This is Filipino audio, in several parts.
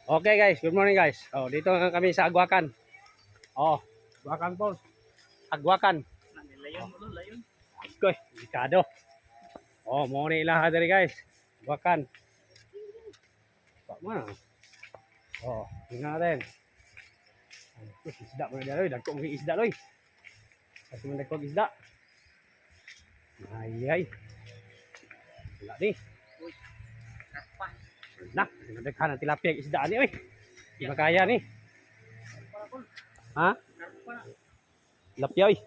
Okay guys, good morning guys. Oh, dito na kami sa Agwakan. Oh, Agwakan po. Agwakan. Layon mo, layon. Koy, delikado. Oh, mo ni ilaha diri guys. Agwakan. Pak mana? Oh, tingnan natin. Isda mo na daloy, dagko mo isda loy. Kasi mo dagko isda. Ay. Wala ni. Uy, karpa. Nak, nagdaghan ang tilapia isda ni oy. Di makaya ni. Ha? Karpa na. Lapia oy.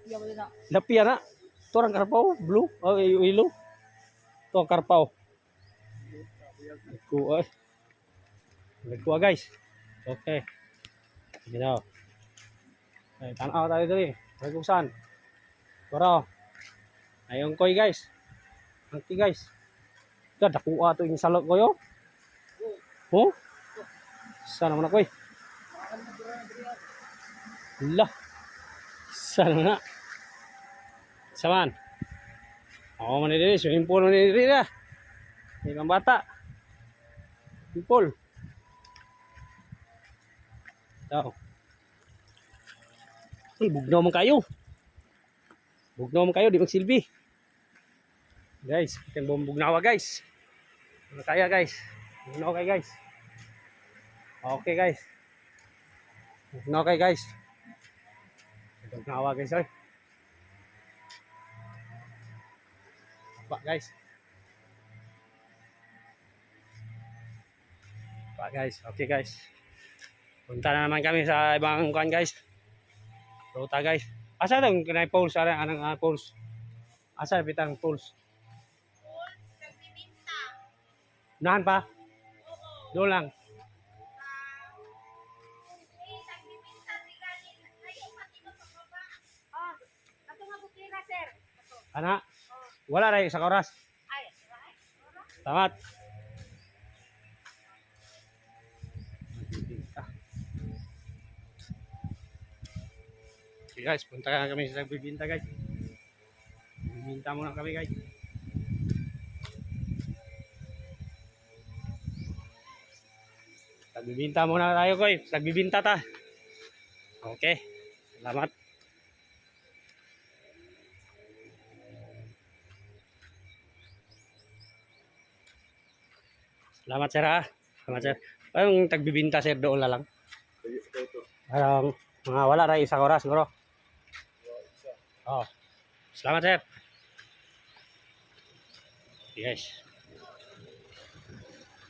Iya mo din na. Lapia na. Torang karpao, blue. Oh, yellow. To karpao. Ku oy. Nagkuha guys. Okay. Sige daw. Ay, tanaw tayo dali. Nagkusan. Pero, ayong koy guys. Angki guys. Ito, dakuha ito yung salot ko yo. Oh? Sana mo na koy. Lah. Sana na. Saman. Ako man dili, swimming pool man dili na. Ibang bata. Swimming pool. Ito. Uy, bugnaw man kayo. Bugnaw man kayo, di magsilbi. Guys, kita yung bugnawa guys. Ano kaya guys? Bugnaw kayo guys. Okay guys. Bugnaw kayo guys. Bugnawa guys oy. Apa guys? Apa guys? Okay guys. Punta na naman kami sa ibang kuan guys. Ruta guys. Asa tong kanay poles ara anang poles? Asa bitang poles? Nahan pa? Doon lang. Ana? Wala rin sa oras. Tamat. Okay guys, punta na kami sa nagbibinta guys. Bibinta muna kami guys. Nagbibinta muna tayo guys. Nagbibinta ta. Okay. Salamat. Salamat sir ha. Salamat sir. Parang tagbibinta sir doon na lang. Parang mga wala rin isang oras siguro. Oh. Salamat sir. Yes.